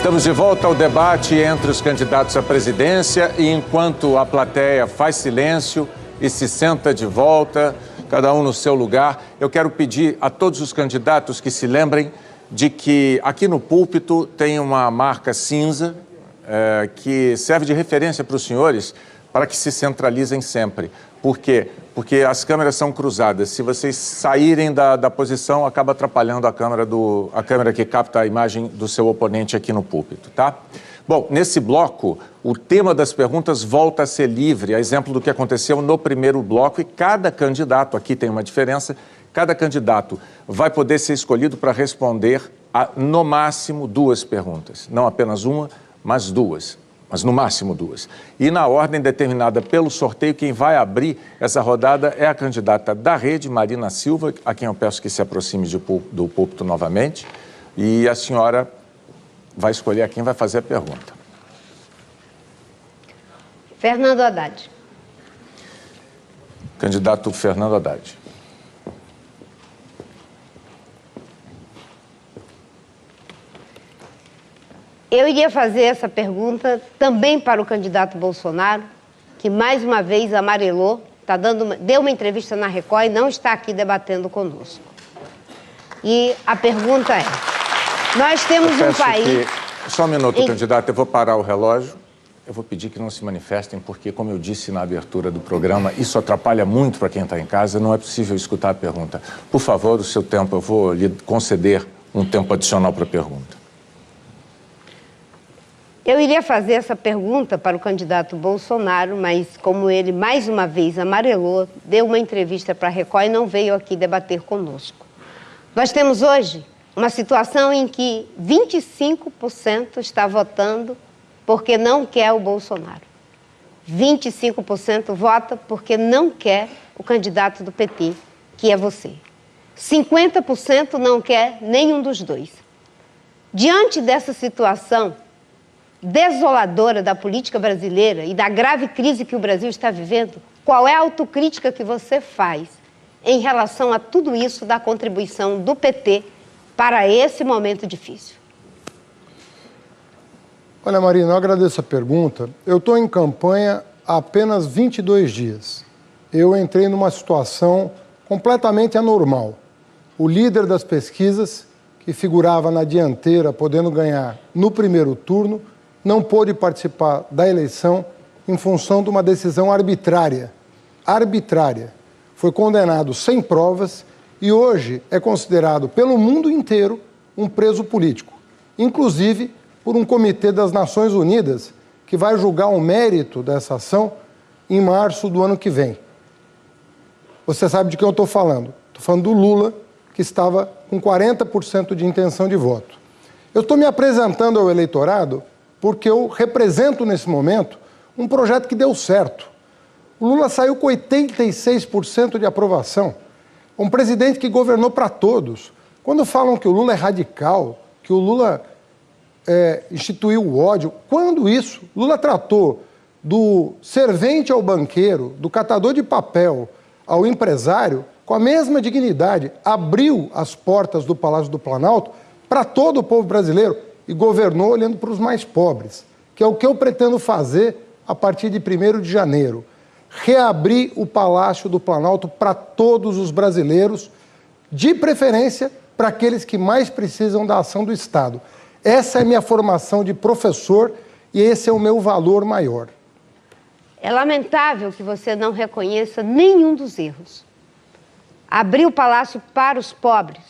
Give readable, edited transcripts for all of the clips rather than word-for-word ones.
Estamos de volta ao debate entre os candidatos à presidência e enquanto a plateia faz silêncio e se senta de volta, cada um no seu lugar, eu quero pedir a todos os candidatos que se lembrem de que aqui no púlpito tem uma marca cinza que serve de referência para os senhores para que se centralizem sempre. Por quê? Porque as câmeras são cruzadas. Se vocês saírem da posição, acaba atrapalhando a câmera que capta a imagem do seu oponente aqui no púlpito, tá? Bom, nesse bloco, o tema das perguntas volta a ser livre, a exemplo do que aconteceu no primeiro bloco, e cada candidato, aqui tem uma diferença, cada candidato vai poder ser escolhido para responder a, no máximo, 2 perguntas. Não apenas uma, mas 2. Mas no máximo 2. E na ordem determinada pelo sorteio, quem vai abrir essa rodada é a candidata da Rede, Marina Silva, a quem eu peço que se aproxime do púlpito novamente. E a senhora vai escolher a quem vai fazer a pergunta. Fernando Haddad. Candidato Fernando Haddad. Eu iria fazer essa pergunta também para o candidato Bolsonaro, que mais uma vez amarelou, deu uma entrevista na Record e não está aqui debatendo conosco. E a pergunta é, nós temos um país... Só um minuto, candidato, eu vou parar o relógio. Eu vou pedir que não se manifestem, porque, como eu disse na abertura do programa, isso atrapalha muito para quem está em casa, não é possível escutar a pergunta. Por favor, o seu tempo, eu vou lhe conceder um tempo adicional para a pergunta. Eu iria fazer essa pergunta para o candidato Bolsonaro, mas como ele mais uma vez amarelou, deu uma entrevista para a Record e não veio aqui debater conosco. Nós temos hoje uma situação em que 25% está votando porque não quer o Bolsonaro. 25% vota porque não quer o candidato do PT, que é você. 50% não quer nenhum dos dois. Diante dessa situação desoladora da política brasileira e da grave crise que o Brasil está vivendo, qual é a autocrítica que você faz em relação a tudo isso da contribuição do PT para esse momento difícil? Olha, Marina, eu agradeço a pergunta. Eu estou em campanha há apenas 22 dias. Eu entrei numa situação completamente anormal. O líder das pesquisas, que figurava na dianteira, podendo ganhar no primeiro turno, não pôde participar da eleição em função de uma decisão arbitrária. Arbitrária. Foi condenado sem provas e hoje é considerado pelo mundo inteiro um preso político, inclusive por um comitê das Nações Unidas que vai julgar o mérito dessa ação em março do ano que vem. Você sabe de quem eu estou falando. Estou falando do Lula, que estava com 40% de intenção de voto. Eu estou me apresentando ao eleitorado porque eu represento, nesse momento, um projeto que deu certo. O Lula saiu com 86% de aprovação. Um presidente que governou para todos. Quando falam que o Lula é radical, que o Lula instituiu o ódio, quando isso? Lula tratou do servente ao banqueiro, do catador de papel ao empresário, com a mesma dignidade, abriu as portas do Palácio do Planalto para todo o povo brasileiro e governou olhando para os mais pobres, que é o que eu pretendo fazer a partir de 1º de janeiro. Reabrir o Palácio do Planalto para todos os brasileiros, de preferência para aqueles que mais precisam da ação do Estado. Essa é a minha formação de professor e esse é o meu valor maior. É lamentável que você não reconheça nenhum dos erros. Abrir o palácio para os pobres,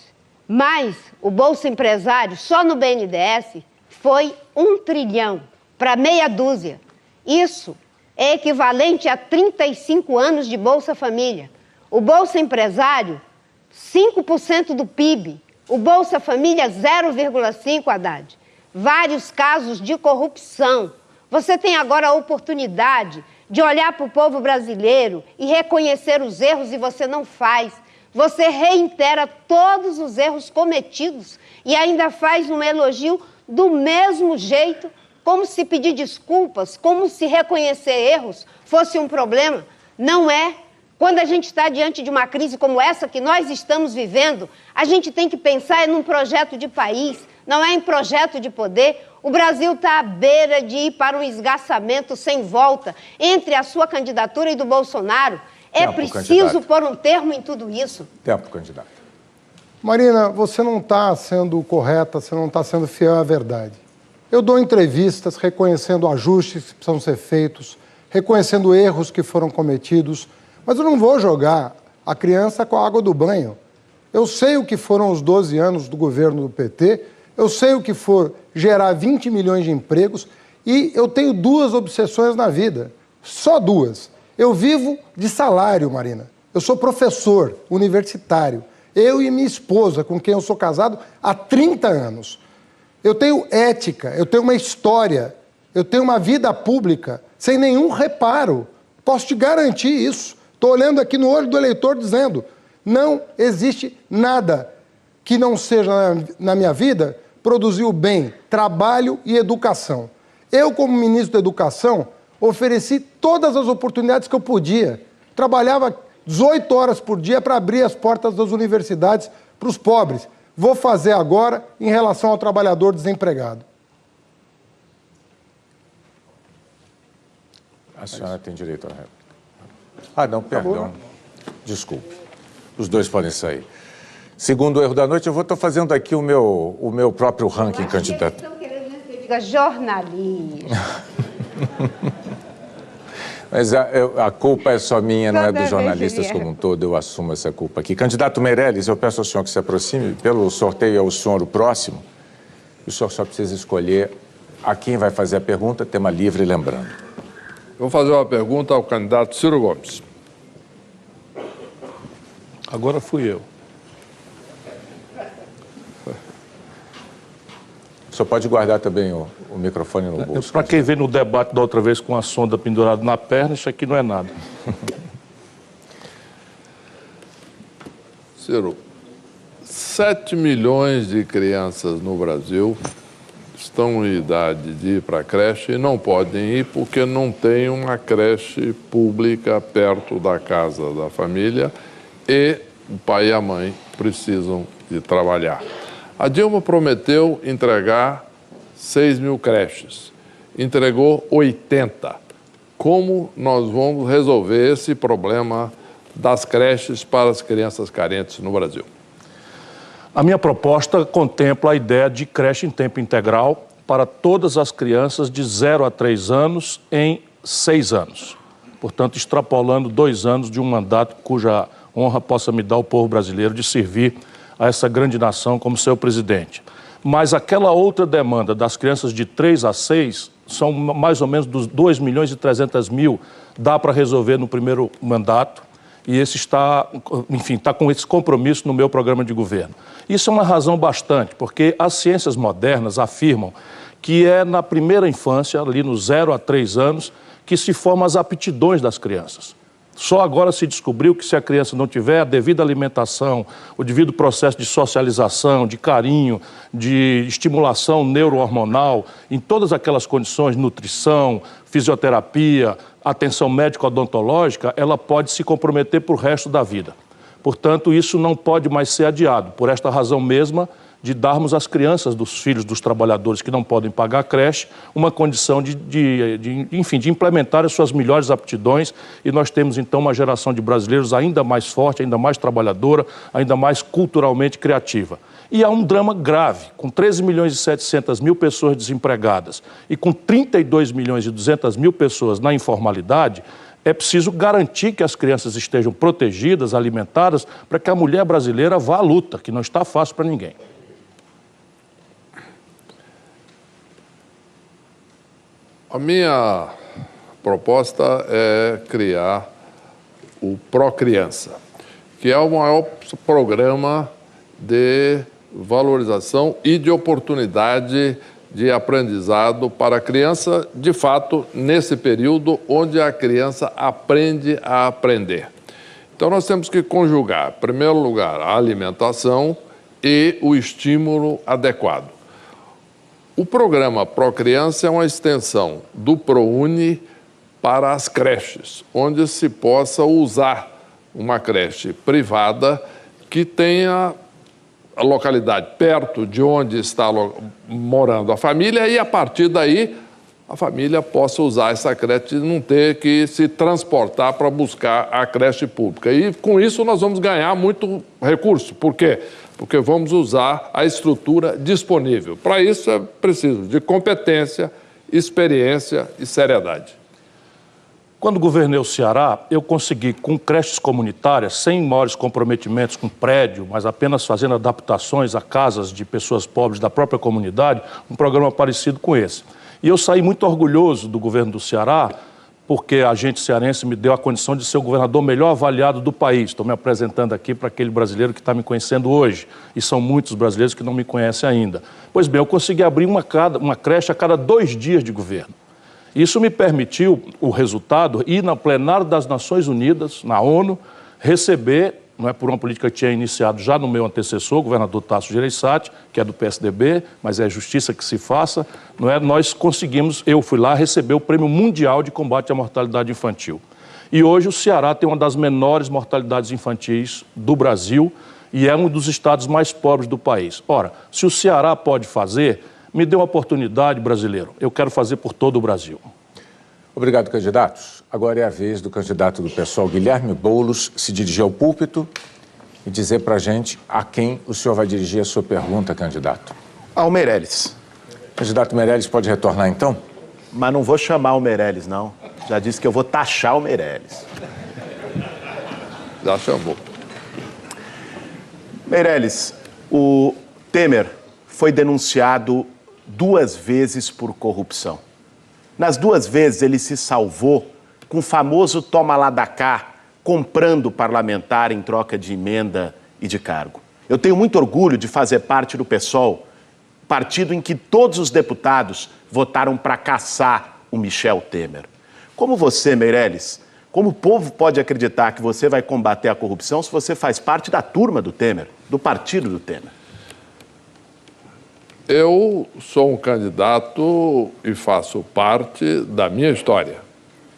mas o Bolsa Empresário, só no BNDES, foi 1 trilhão para meia dúzia. Isso é equivalente a 35 anos de Bolsa Família. O Bolsa Empresário, 5% do PIB. O Bolsa Família, 0,5%, Haddad. Vários casos de corrupção. Você tem agora a oportunidade de olhar para o povo brasileiro e reconhecer os erros e você não faz. Você reitera todos os erros cometidos e ainda faz um elogio do mesmo jeito, como se pedir desculpas, como se reconhecer erros fosse um problema. Não é. Quando a gente está diante de uma crise como essa que nós estamos vivendo, a gente tem que pensar num projeto de país, não é em projeto de poder. O Brasil está à beira de ir para um esgarçamento sem volta entre a sua candidatura e do Bolsonaro. É preciso pôr um termo em tudo isso. Tempo, candidato. Marina, você não está sendo correta, você não está sendo fiel à verdade. Eu dou entrevistas reconhecendo ajustes que precisam ser feitos, reconhecendo erros que foram cometidos, mas eu não vou jogar a criança com a água do banho. Eu sei o que foram os 12 anos do governo do PT, eu sei o que for gerar 20 milhões de empregos e eu tenho duas obsessões na vida, só duas. Eu vivo de salário, Marina. Eu sou professor universitário. Eu e minha esposa, com quem eu sou casado há 30 anos. Eu tenho ética, eu tenho uma história, eu tenho uma vida pública sem nenhum reparo. Posso te garantir isso. Estou olhando aqui no olho do eleitor dizendo, não existe nada que não seja na minha vida produzir o bem, trabalho e educação. Eu, como ministro da Educação, ofereci todas as oportunidades que eu podia. Trabalhava 18 horas por dia para abrir as portas das universidades para os pobres. Vou fazer agora em relação ao trabalhador desempregado. A senhora tem direito à réplica. Ah, não, perdão. Desculpe. Os dois podem sair. Segundo erro da noite, eu vou estar fazendo aqui o meu próprio ranking, candidato. Estão querendo que eu diga jornalista. Mas a culpa é só minha, não é dos jornalistas como um todo, eu assumo essa culpa aqui. Candidato Meirelles, eu peço ao senhor que se aproxime, pelo sorteio é o senhor o próximo. O senhor só precisa escolher a quem vai fazer a pergunta, tema livre, lembrando. Eu vou fazer uma pergunta ao candidato Ciro Gomes. Agora fui eu. O senhor pode guardar também o microfone no bolso. Para quem veio no debate da outra vez com a sonda pendurada na perna, isso aqui não é nada. Ciro, 7 milhões de crianças no Brasil estão em idade de ir para a creche e não podem ir porque não tem uma creche pública perto da casa da família e o pai e a mãe precisam de trabalhar. A Dilma prometeu entregar 6 mil creches, entregou 80. Como nós vamos resolver esse problema das creches para as crianças carentes no Brasil? A minha proposta contempla a ideia de creche em tempo integral para todas as crianças de 0 a 3 anos em 6 anos. Portanto, extrapolando 2 anos de um mandato cuja honra possa me dar o povo brasileiro de servir a essa grande nação como seu presidente. Mas aquela outra demanda das crianças de 3 a 6 são mais ou menos dos 2 milhões e 300 mil, dá para resolver no primeiro mandato, e esse está com esse compromisso no meu programa de governo. Isso é uma razão bastante, porque as ciências modernas afirmam que é na primeira infância, ali no 0 a 3 anos, que se formam as aptidões das crianças. Só agora se descobriu que se a criança não tiver a devida alimentação, o devido processo de socialização, de carinho, de estimulação neurohormonal, em todas aquelas condições, nutrição, fisioterapia, atenção médico-odontológica, ela pode se comprometer para o resto da vida. Portanto, isso não pode mais ser adiado, por esta razão mesma de darmos às crianças dos filhos dos trabalhadores que não podem pagar a creche uma condição de implementar as suas melhores aptidões, e nós temos então uma geração de brasileiros ainda mais forte, ainda mais trabalhadora, ainda mais culturalmente criativa. E há um drama grave, com 13 milhões e 700 mil pessoas desempregadas e com 32 milhões e 200 mil pessoas na informalidade. É preciso garantir que as crianças estejam protegidas, alimentadas, para que a mulher brasileira vá à luta, que não está fácil para ninguém. A minha proposta é criar o Procriança, que é o maior programa de valorização e de oportunidade de aprendizado para a criança, de fato, nesse período onde a criança aprende a aprender. Então, nós temos que conjugar, em primeiro lugar, a alimentação e o estímulo adequado. O programa Procriança é uma extensão do ProUni para as creches, onde se possa usar uma creche privada que tenha a localidade perto de onde está morando a família e, a partir daí, a família possa usar essa creche e não ter que se transportar para buscar a creche pública. E, com isso, nós vamos ganhar muito recurso. Por quê? Porque vamos usar a estrutura disponível. Para isso, é preciso de competência, experiência e seriedade. Quando governei o Ceará, eu consegui, com creches comunitárias, sem maiores comprometimentos com prédio, mas apenas fazendo adaptações a casas de pessoas pobres da própria comunidade, um programa parecido com esse. E eu saí muito orgulhoso do governo do Ceará, porque a gente cearense me deu a condição de ser o governador melhor avaliado do país. Estou me apresentando aqui para aquele brasileiro que está me conhecendo hoje, e são muitos brasileiros que não me conhecem ainda. Pois bem, eu consegui abrir uma creche a cada 2 dias de governo. Isso me permitiu, o resultado, ir na plenária das Nações Unidas, na ONU, receber, não é por uma política que tinha iniciado já no meu antecessor, o governador Tasso Gereissati, que é do PSDB, mas é justiça que se faça, não é? Nós conseguimos, eu fui lá receber o Prêmio Mundial de Combate à Mortalidade Infantil. E hoje o Ceará tem uma das menores mortalidades infantis do Brasil e é um dos estados mais pobres do país. Ora, se o Ceará pode fazer, me dê uma oportunidade, brasileiro. Eu quero fazer por todo o Brasil. Obrigado, candidatos. Agora é a vez do candidato do PSOL, Guilherme Boulos, se dirigir ao púlpito e dizer para a gente a quem o senhor vai dirigir a sua pergunta, candidato. Ao Meirelles. Candidato Meirelles, pode retornar, então? Mas não vou chamar o Meirelles, não. Já disse que eu vou taxar o Meirelles. Já chamou. Meirelles, o Temer foi denunciado 2 vezes por corrupção. Nas 2 vezes ele se salvou com o famoso toma lá da cá, comprando parlamentar em troca de emenda e de cargo. Eu tenho muito orgulho de fazer parte do PSOL, partido em que todos os deputados votaram para caçar o Michel Temer. Como você, Meirelles, como o povo pode acreditar que você vai combater a corrupção se você faz parte da turma do Temer, do partido do Temer? Eu sou um candidato e faço parte da minha história.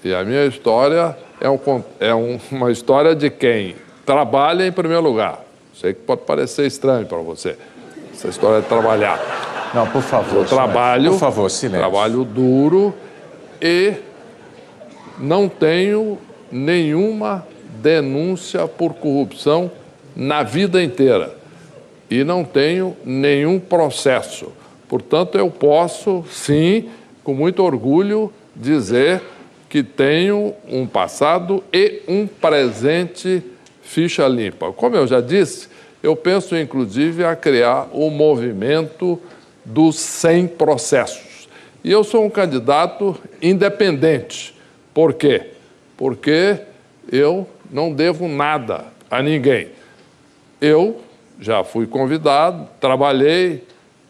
E a minha história é uma história de quem trabalha em primeiro lugar. Sei que pode parecer estranho para você, essa história de trabalhar. Não, por favor, eu trabalho, por favor, silêncio. Trabalho duro e não tenho nenhuma denúncia por corrupção na vida inteira. E não tenho nenhum processo. Portanto, eu posso, sim, com muito orgulho, dizer que tenho um passado e um presente ficha limpa. Como eu já disse, eu penso, inclusive, a criar o movimento dos 100 processos. E eu sou um candidato independente. Por quê? Porque eu não devo nada a ninguém. Eu já fui convidado, trabalhei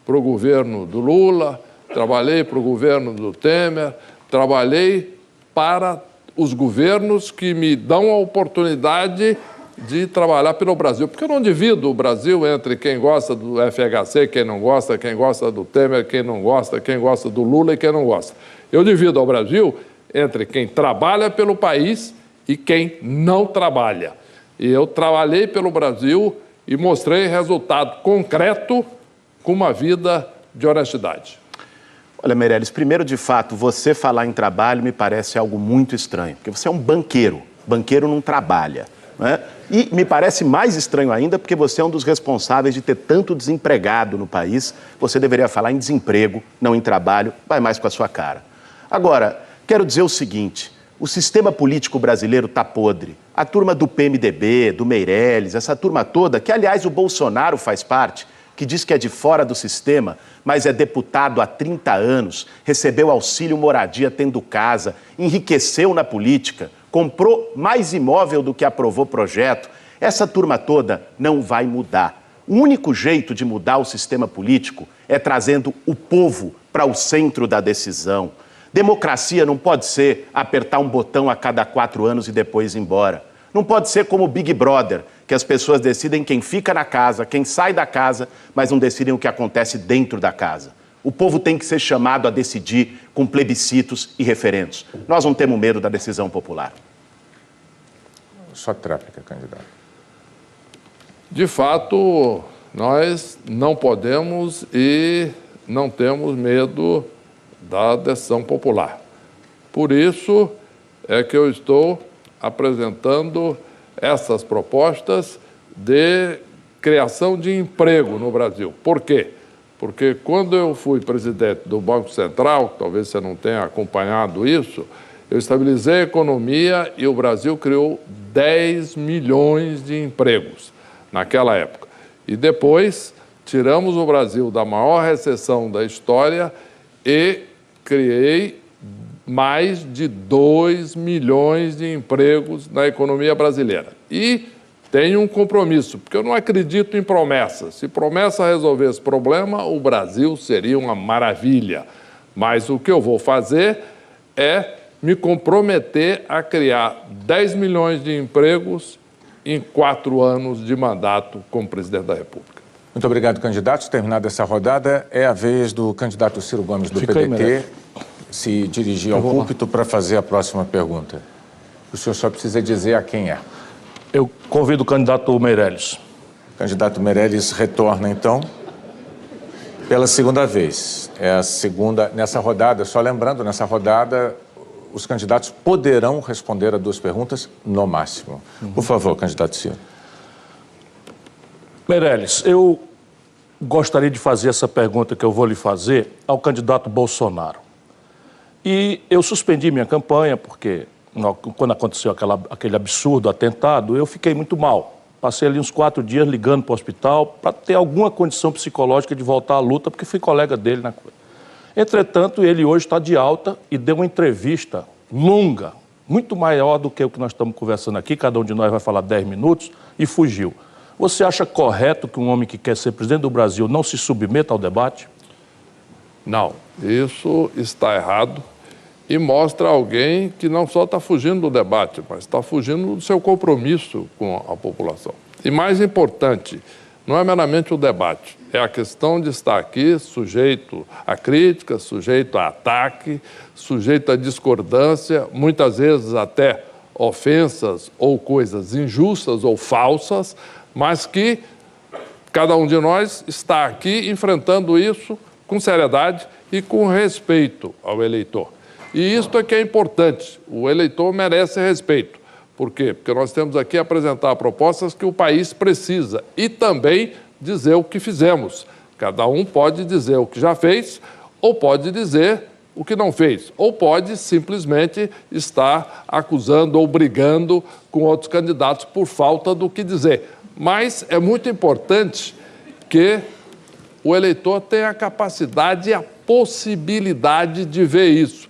para o governo do Lula, trabalhei para o governo do Temer, trabalhei para os governos que me dão a oportunidade de trabalhar pelo Brasil. Porque eu não divido o Brasil entre quem gosta do FHC, quem não gosta, quem gosta do Temer, quem não gosta, quem gosta do Lula e quem não gosta. Eu divido o Brasil entre quem trabalha pelo país e quem não trabalha. E eu trabalhei pelo Brasil e mostrei resultado concreto com uma vida de honestidade. Olha, Meirelles, primeiro, de fato, você falar em trabalho me parece algo muito estranho, porque você é um banqueiro. Banqueiro não trabalha, né? E me parece mais estranho ainda porque você é um dos responsáveis de ter tanto desempregado no país. Você deveria falar em desemprego, não em trabalho, vai mais com a sua cara. Agora, quero dizer o seguinte, o sistema político brasileiro está podre. A turma do PMDB, do Meirelles, essa turma toda, que aliás o Bolsonaro faz parte, que diz que é de fora do sistema, mas é deputado há 30 anos, recebeu auxílio moradia tendo casa, enriqueceu na política, comprou mais imóvel do que aprovou projeto. Essa turma toda não vai mudar. O único jeito de mudar o sistema político é trazendo o povo para o centro da decisão. Democracia não pode ser apertar um botão a cada 4 anos e depois ir embora. Não pode ser como o Big Brother, que as pessoas decidem quem fica na casa, quem sai da casa, mas não decidem o que acontece dentro da casa. O povo tem que ser chamado a decidir com plebiscitos e referendos. Nós não temos medo da decisão popular. Só tréplica, candidato. De fato, Nós não podemos e não temos medo da adesão popular. Por isso é que eu estou apresentando essas propostas de criação de emprego no Brasil. Por quê? Porque quando eu fui presidente do Banco Central, talvez você não tenha acompanhado isso, eu estabilizei a economia e o Brasil criou 10 milhões de empregos naquela época. E depois tiramos o Brasil da maior recessão da história e criei mais de 2 milhões de empregos na economia brasileira. E tenho um compromisso, porque eu não acredito em promessas. Se promessa resolver esse problema, o Brasil seria uma maravilha. Mas o que eu vou fazer é me comprometer a criar 10 milhões de empregos em 4 anos de mandato como presidente da República. Muito obrigado, candidato. Terminada essa rodada, é a vez do candidato Ciro Gomes do PDT se dirigir ao púlpito para fazer a próxima pergunta. O senhor só precisa dizer a quem é. Eu convido o candidato Meirelles. O candidato Meirelles retorna, então, pela segunda vez. É a segunda, nessa rodada, só lembrando, nessa rodada, os candidatos poderão responder a 2 perguntas no máximo. Por favor, candidato Ciro. Meirelles, eu gostaria de fazer essa pergunta que eu vou lhe fazer ao candidato Bolsonaro. E eu suspendi minha campanha porque, quando aconteceu aquele absurdo atentado, eu fiquei muito mal. Passei ali uns 4 dias ligando para o hospital para ter alguma condição psicológica de voltar à luta, porque fui colega dele na coisa. Entretanto, ele hoje está de alta e deu uma entrevista longa, muito maior do que o que nós estamos conversando aqui, cada um de nós vai falar 10 minutos, e fugiu. Você acha correto que um homem que quer ser presidente do Brasil não se submeta ao debate? Não, isso está errado e mostra alguém que não só está fugindo do debate, mas está fugindo do seu compromisso com a população. E mais importante, não é meramente o debate, é a questão de estar aqui sujeito a crítica, sujeito a ataque, sujeito a discordância, muitas vezes até ofensas ou coisas injustas ou falsas, mas que cada um de nós está aqui enfrentando isso com seriedade e com respeito ao eleitor. E isto é que é importante, o eleitor merece respeito. Por quê? Porque nós temos aqui a apresentar propostas que o país precisa e também dizer o que fizemos. Cada um pode dizer o que já fez ou pode dizer o que não fez, ou pode simplesmente estar acusando ou brigando com outros candidatos por falta do que dizer. Mas é muito importante que o eleitor tenha a capacidade e a possibilidade de ver isso.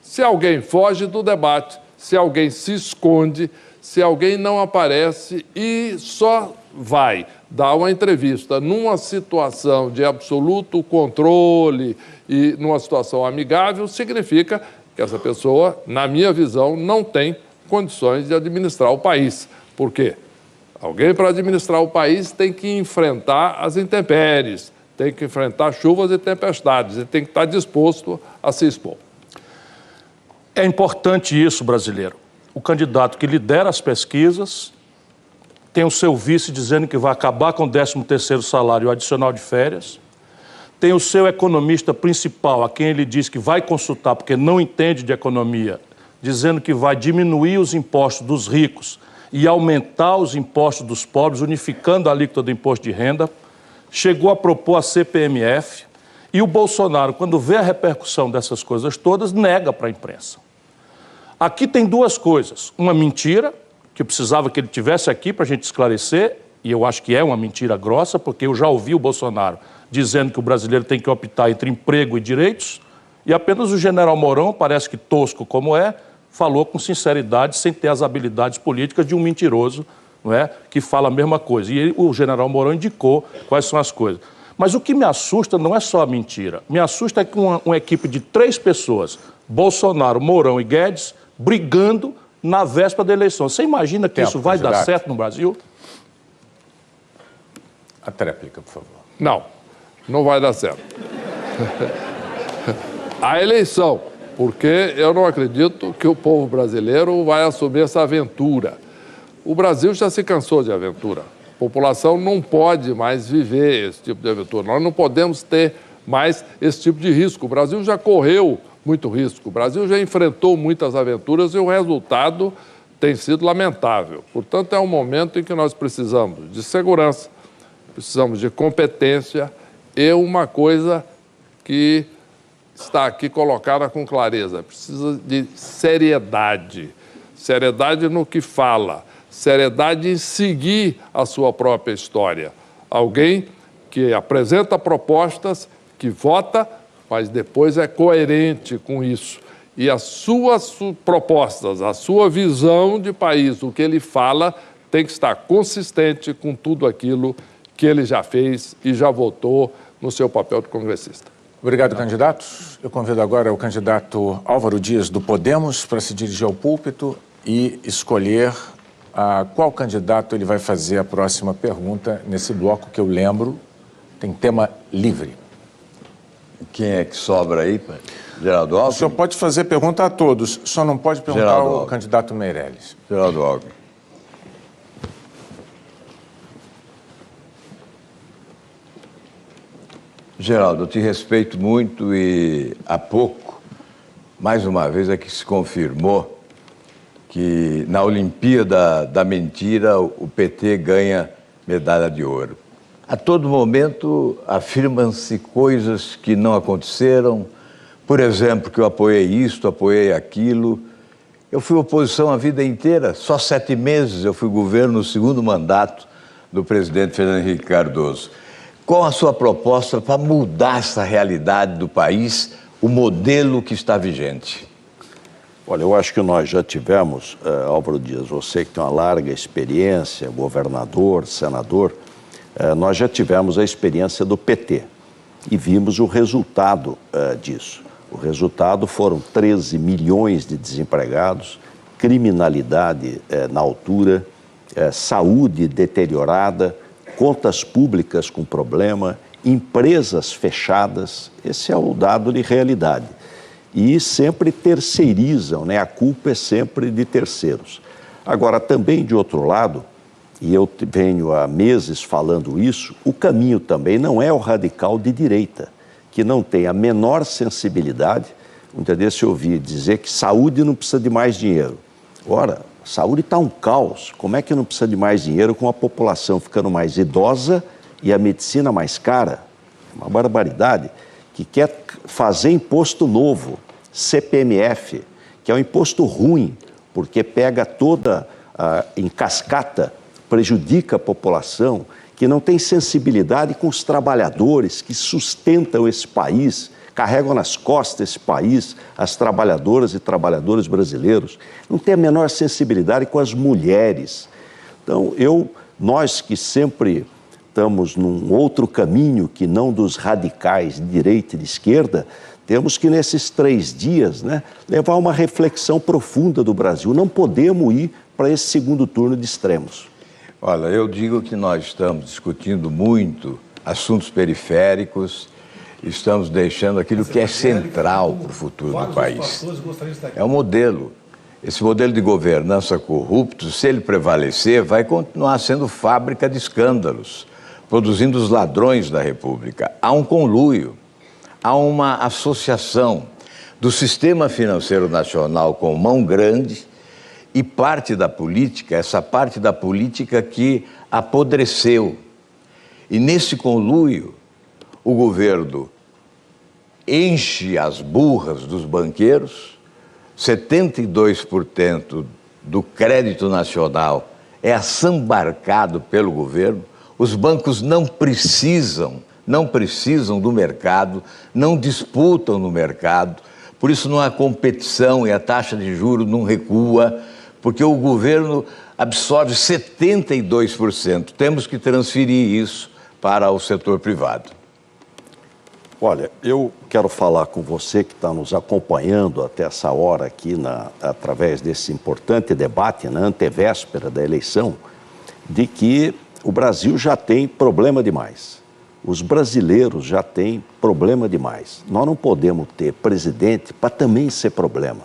Se alguém foge do debate, se alguém se esconde, se alguém não aparece e só vai dar uma entrevista numa situação de absoluto controle e numa situação amigável, significa que essa pessoa, na minha visão, não tem condições de administrar o país. Por quê? Alguém para administrar o país tem que enfrentar as intempéries, tem que enfrentar chuvas e tempestades, e tem que estar disposto a se expor. É importante isso, brasileiro. O candidato que lidera as pesquisas tem o seu vice dizendo que vai acabar com o 13º salário adicional de férias, tem o seu economista principal, a quem ele diz que vai consultar porque não entende de economia, dizendo que vai diminuir os impostos dos ricos e aumentar os impostos dos pobres, unificando a alíquota do imposto de renda, chegou a propor a CPMF, e o Bolsonaro, quando vê a repercussão dessas coisas todas, nega para a imprensa. Aqui tem 2 coisas, uma mentira, que eu precisava que ele tivesse aqui para a gente esclarecer, e eu acho que é uma mentira grossa, porque eu já ouvi o Bolsonaro dizendo que o brasileiro tem que optar entre emprego e direitos, e apenas o general Mourão, parece que tosco como é, falou com sinceridade, sem ter as habilidades políticas de um mentiroso, não é? Que fala a mesma coisa. E o general Mourão indicou quais são as coisas. Mas o que me assusta não é só a mentira. Me assusta é que uma equipe de 3 pessoas, Bolsonaro, Mourão e Guedes, brigando na véspera da eleição. Você imagina que isso vai dar certo no Brasil? A tréplica, por favor. Não, não vai dar certo. A eleição, porque eu não acredito que o povo brasileiro vai assumir essa aventura. O Brasil já se cansou de aventura. população não pode mais viver esse tipo de aventura. Nós não podemos ter mais esse tipo de risco. O Brasil já correu muito risco. O Brasil já enfrentou muitas aventuras e o resultado tem sido lamentável. Portanto, é um momento em que nós precisamos de segurança, precisamos de competência e uma coisa que está aqui colocada com clareza, precisa de seriedade. Seriedade no que fala, seriedade em seguir a sua própria história. Alguém que apresenta propostas, que vota, mas depois é coerente com isso. E as suas propostas, a sua visão de país, o que ele fala, tem que estar consistente com tudo aquilo que ele já fez e já votou no seu papel de congressista. Obrigado, candidatos. Eu convido agora o candidato Álvaro Dias, do Podemos, para se dirigir ao púlpito e escolher qual candidato ele vai fazer a próxima pergunta nesse bloco que eu lembro, tem tema livre. Quem é que sobra aí? Geraldo Alckmin? O senhor pode fazer pergunta a todos, só não pode perguntar Geraldo ao Alckmin. candidato Meirelles. Geraldo Alckmin. Geraldo, eu te respeito muito e há pouco, mais uma vez, é que se confirmou que na Olimpíada da Mentira o PT ganha medalha de ouro. A todo momento afirmam-se coisas que não aconteceram. Por exemplo, que eu apoiei isto, apoiei aquilo. Eu fui oposição a vida inteira, só 7 meses eu fui governo no segundo mandato do presidente Fernando Henrique Cardoso. Qual a sua proposta para mudar essa realidade do país, o modelo que está vigente? Olha, eu acho que nós já tivemos, Álvaro Dias, você que tem uma larga experiência, governador, senador, nós já tivemos a experiência do PT e vimos o resultado disso. O resultado foram 13 milhões de desempregados, criminalidade na altura, saúde deteriorada, contas públicas com problema, empresas fechadas. Esse é o dado de realidade. E sempre terceirizam, né? A culpa é sempre de terceiros. Agora, também de outro lado, e eu venho há meses falando isso, o caminho também não é o radical de direita, que não tem a menor sensibilidade. Muitas vezes eu ouvi dizer que saúde não precisa de mais dinheiro. Ora, saúde está um caos. Como é que não precisa de mais dinheiro com a população ficando mais idosa e a medicina mais cara? Uma barbaridade. Que quer fazer imposto novo, CPMF, que é um imposto ruim, porque pega toda em cascata, prejudica a população, que não tem sensibilidade com os trabalhadores que sustentam esse país, carregam nas costas esse país, as trabalhadoras e trabalhadores brasileiros, não tem a menor sensibilidade com as mulheres. Então, nós que sempre estamos num outro caminho que não dos radicais de direita e de esquerda, temos que nesses 3 dias, né, levar uma reflexão profunda do Brasil. Não podemos ir para esse segundo turno de extremos. Olha, eu digo que nós estamos discutindo muito assuntos periféricos, estamos deixando aquilo que é central para o futuro do país. É um modelo. Esse modelo de governança corrupto, se ele prevalecer, vai continuar sendo fábrica de escândalos, produzindo os ladrões da República. Há um conluio, há uma associação do sistema financeiro nacional com mão grande e parte da política, essa parte da política que apodreceu. E nesse conluio, o governo enche as burras dos banqueiros, 72% do crédito nacional é assambarcado pelo governo, os bancos não precisam do mercado, não disputam no mercado, por isso não há competição e a taxa de juros não recua, porque o governo absorve 72%. Temos que transferir isso para o setor privado. Olha, eu quero falar com você que está nos acompanhando até essa hora aqui, através desse importante debate, na antevéspera da eleição, de que o Brasil já tem problema demais. Os brasileiros já têm problema demais. Nós não podemos ter presidente para também ser problema.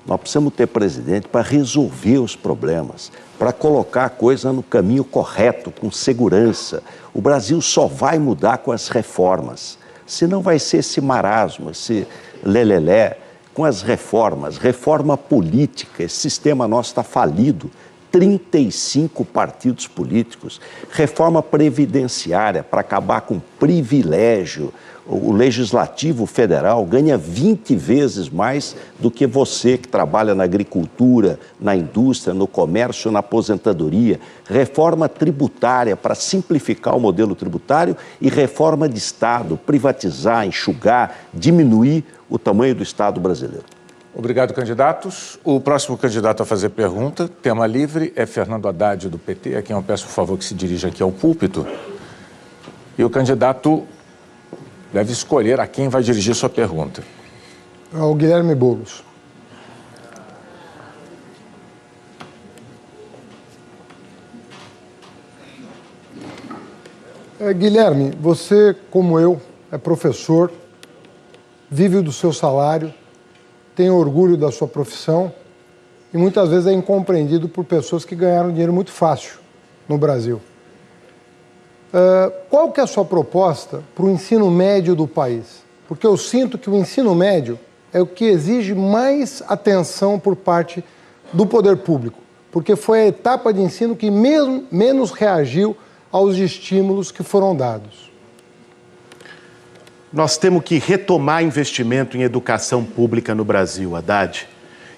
Nós precisamos ter presidente para resolver os problemas, para colocar a coisa no caminho correto, com segurança. O Brasil só vai mudar com as reformas. Senão vai ser esse marasmo, esse lelelé, com as reformas. Reforma política, esse sistema nosso está falido. 35 partidos políticos. Reforma previdenciária para acabar com privilégio. O Legislativo Federal ganha 20 vezes mais do que você que trabalha na agricultura, na indústria, no comércio, na aposentadoria. Reforma tributária para simplificar o modelo tributário e reforma de Estado, privatizar, enxugar, diminuir o tamanho do Estado brasileiro. Obrigado, candidatos. O próximo candidato a fazer pergunta, tema livre, é Fernando Haddad, do PT, a quem eu peço, por favor, que se dirija aqui ao púlpito. E o candidato deve escolher a quem vai dirigir sua pergunta. Ao Guilherme Boulos. Guilherme, você, como eu, é professor, vive do seu salário, tem orgulho da sua profissão e muitas vezes é incompreendido por pessoas que ganharam dinheiro muito fácil no Brasil. Qual que é a sua proposta para o ensino médio do país? Porque eu sinto que o ensino médio é o que exige mais atenção por parte do poder público, porque foi a etapa de ensino que menos reagiu aos estímulos que foram dados. Nós temos que retomar investimento em educação pública no Brasil, Haddad.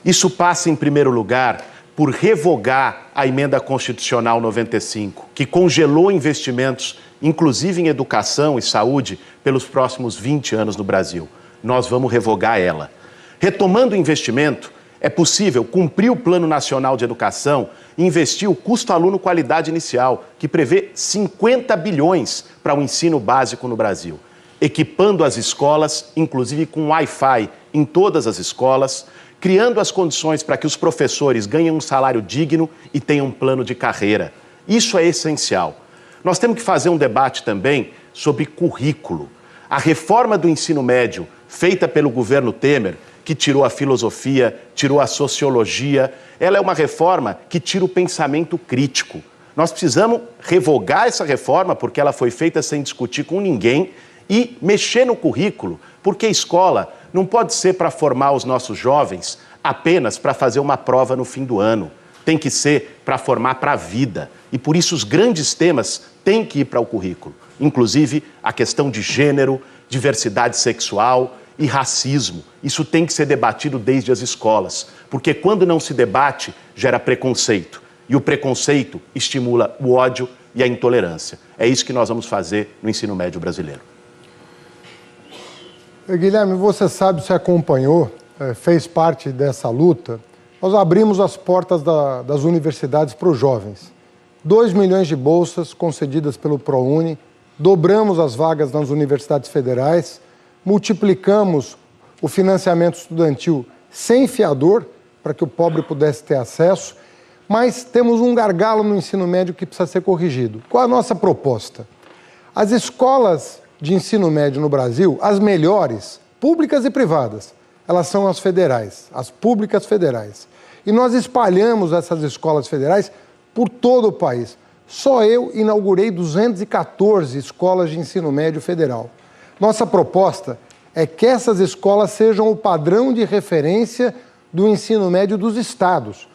Isso passa, em primeiro lugar, por revogar a Emenda Constitucional 95, que congelou investimentos, inclusive em educação e saúde, pelos próximos 20 anos no Brasil. Nós vamos revogar ela. Retomando o investimento, é possível cumprir o Plano Nacional de Educação e investir o custo aluno qualidade inicial, que prevê 50 bilhões para o ensino básico no Brasil, equipando as escolas, inclusive com Wi-Fi em todas as escolas, criando as condições para que os professores ganhem um salário digno e tenham um plano de carreira. Isso é essencial. Nós temos que fazer um debate também sobre currículo. A reforma do ensino médio, feita pelo governo Temer, que tirou a filosofia, tirou a sociologia, ela é uma reforma que tira o pensamento crítico. Nós precisamos revogar essa reforma, porque ela foi feita sem discutir com ninguém, e mexer no currículo, porque a escola não pode ser para formar os nossos jovens apenas para fazer uma prova no fim do ano. Tem que ser para formar para a vida. E por isso os grandes temas têm que ir para o currículo. Inclusive a questão de gênero, diversidade sexual e racismo. Isso tem que ser debatido desde as escolas. Porque quando não se debate, gera preconceito. E o preconceito estimula o ódio e a intolerância. É isso que nós vamos fazer no ensino médio brasileiro. Guilherme, você sabe, você acompanhou, fez parte dessa luta. Nós abrimos as portas das universidades para os jovens. 2 milhões de bolsas concedidas pelo ProUni, dobramos as vagas nas universidades federais, multiplicamos o financiamento estudantil sem fiador, para que o pobre pudesse ter acesso, mas temos um gargalo no ensino médio que precisa ser corrigido. Qual a nossa proposta? As escolas de ensino médio no Brasil, as melhores, públicas e privadas, elas são as federais, as públicas federais. E nós espalhamos essas escolas federais por todo o país. Só eu inaugurei 214 escolas de ensino médio federal. Nossa proposta é que essas escolas sejam o padrão de referência do ensino médio dos estados.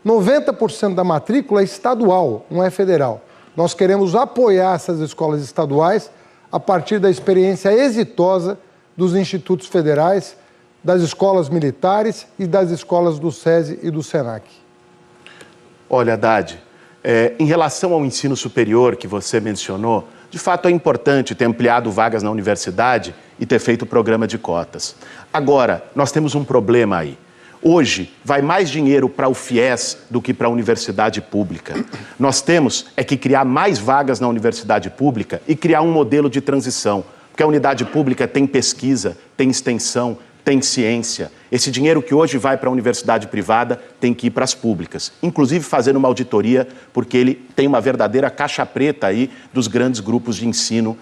90% da matrícula é estadual, não é federal. Nós queremos apoiar essas escolas estaduais a partir da experiência exitosa dos institutos federais, das escolas militares e das escolas do SESI e do SENAC. Olha, Haddad, em relação ao ensino superior que você mencionou, de fato é importante ter ampliado vagas na universidade e ter feito o programa de cotas. Agora, nós temos um problema aí. Hoje, vai mais dinheiro para o FIES do que para a universidade pública. Nós temos que criar mais vagas na universidade pública e criar um modelo de transição. Porque a unidade pública tem pesquisa, tem extensão, tem ciência. Esse dinheiro que hoje vai para a universidade privada tem que ir para as públicas. Inclusive fazendo uma auditoria, porque ele tem uma verdadeira caixa preta aí dos grandes grupos de ensino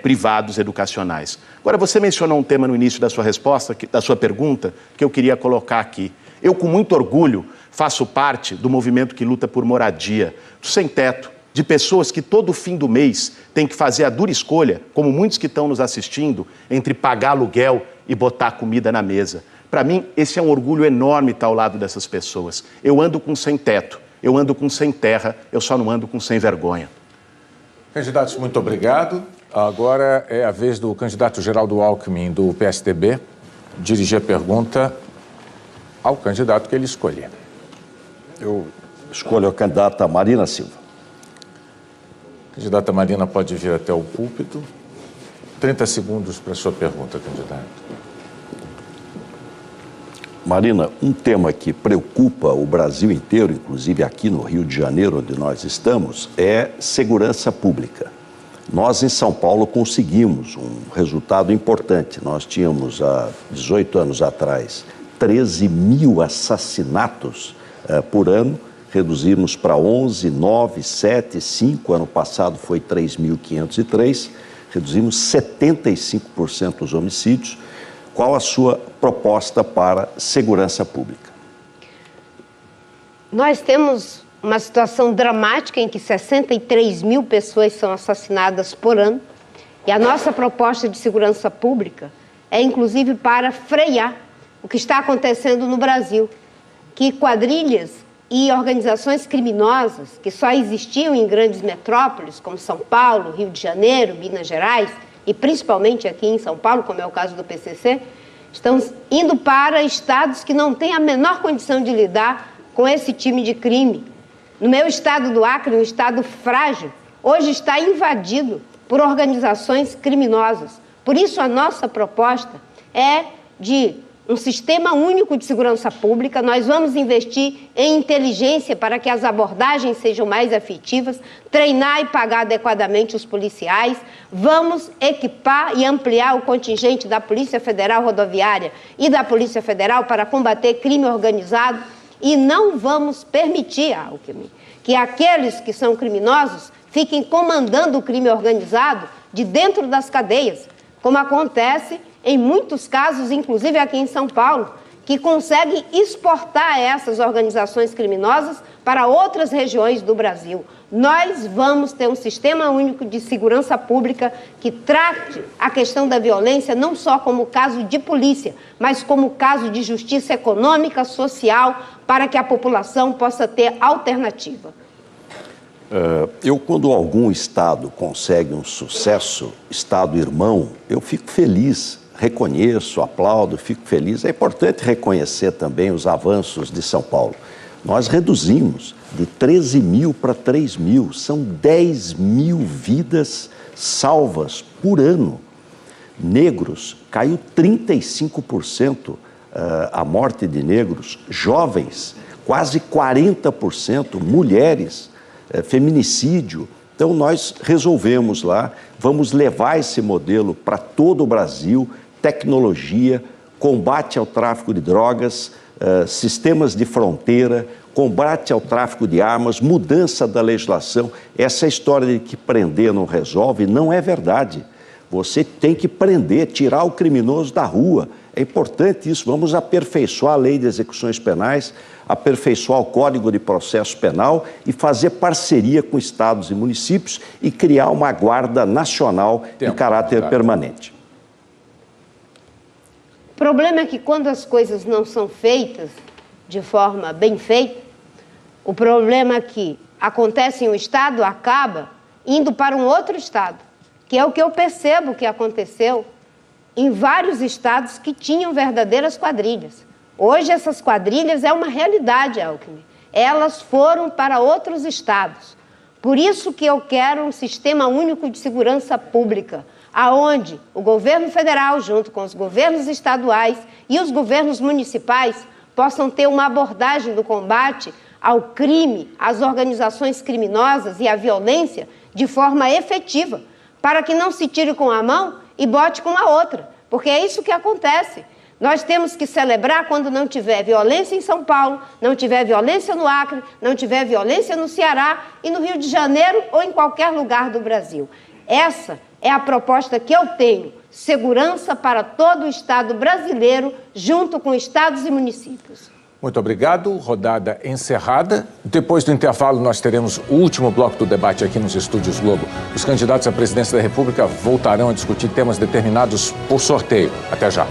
privados educacionais. Agora, você mencionou um tema no início da sua resposta, da sua pergunta, que eu queria colocar aqui. Eu, com muito orgulho, faço parte do movimento que luta por moradia, do sem-teto, de pessoas que todo fim do mês têm que fazer a dura escolha, como muitos que estão nos assistindo, entre pagar aluguel e botar comida na mesa. Para mim, esse é um orgulho enorme estar ao lado dessas pessoas. Eu ando com sem-teto, eu ando com sem terra, eu só não ando com sem vergonha. Candidatos, muito obrigado. Agora é a vez do candidato Geraldo Alckmin, do PSDB, dirigir a pergunta ao candidato que ele escolher. Eu escolho a candidata Marina Silva. A candidata Marina pode vir até o púlpito. 30 segundos para a sua pergunta, candidato. Marina, um tema que preocupa o Brasil inteiro, inclusive aqui no Rio de Janeiro, onde nós estamos, é segurança pública. Nós, em São Paulo, conseguimos um resultado importante. Nós tínhamos, há 18 anos atrás, 13 mil assassinatos por ano, reduzimos para 11, 9, 7, 5, ano passado foi 3.503, reduzimos 75% os homicídios. Qual a sua proposta para segurança pública? Nós temos uma situação dramática em que 63 mil pessoas são assassinadas por ano, e a nossa proposta de segurança pública é, inclusive, para frear o que está acontecendo no Brasil, que quadrilhas e organizações criminosas que só existiam em grandes metrópoles, como São Paulo, Rio de Janeiro, Minas Gerais, e principalmente aqui em São Paulo, como é o caso do PCC, estão indo para estados que não têm a menor condição de lidar com esse time de crime. No meu estado do Acre, um estado frágil, hoje está invadido por organizações criminosas. Por isso, a nossa proposta é de um sistema único de segurança pública. Nós vamos investir em inteligência para que as abordagens sejam mais efetivas, treinar e pagar adequadamente os policiais, vamos equipar e ampliar o contingente da Polícia Federal Rodoviária e da Polícia Federal para combater crime organizado e não vamos permitir, Alckmin, que aqueles que são criminosos fiquem comandando o crime organizado de dentro das cadeias, como acontece em muitos casos, inclusive aqui em São Paulo, que conseguem exportar essas organizações criminosas para outras regiões do Brasil. Nós vamos ter um sistema único de segurança pública que trate a questão da violência não só como caso de polícia, mas como caso de justiça econômica, social, para que a população possa ter alternativa. Quando algum Estado consegue um sucesso, Estado irmão, eu fico feliz. Reconheço, aplaudo, fico feliz. É importante reconhecer também os avanços de São Paulo. Nós reduzimos de 13 mil para 3 mil, são 10 mil vidas salvas por ano. Negros, caiu 35% a morte de negros, jovens, quase 40%, mulheres, feminicídio. Então nós resolvemos lá, vamos levar esse modelo para todo o Brasil, tecnologia, combate ao tráfico de drogas, sistemas de fronteira, combate ao tráfico de armas, mudança da legislação. Essa história de que prender não resolve não é verdade. Você tem que prender, tirar o criminoso da rua. É importante isso. Vamos aperfeiçoar a lei de execuções penais, aperfeiçoar o Código de Processo Penal e fazer parceria com estados e municípios e criar uma guarda nacional de caráter permanente. O problema é que quando as coisas não são feitas de forma bem feita, o problema é que acontece em um estado, acaba indo para um outro estado, que é o que eu percebo que aconteceu em vários estados que tinham verdadeiras quadrilhas. Hoje essas quadrilhas é uma realidade, Alckmin. Elas foram para outros estados. Por isso que eu quero um sistema único de segurança pública, aonde o governo federal, junto com os governos estaduais e os governos municipais, possam ter uma abordagem do combate ao crime, às organizações criminosas e à violência de forma efetiva, para que não se tire com a mão e bote com a outra, porque é isso que acontece. Nós temos que celebrar quando não tiver violência em São Paulo, não tiver violência no Acre, não tiver violência no Ceará e no Rio de Janeiro ou em qualquer lugar do Brasil. Essa é a proposta que eu tenho, segurança para todo o Estado brasileiro, junto com estados e municípios. Muito obrigado. Rodada encerrada. Depois do intervalo, nós teremos o último bloco do debate aqui nos Estúdios Globo. Os candidatos à presidência da República voltarão a discutir temas determinados por sorteio. Até já.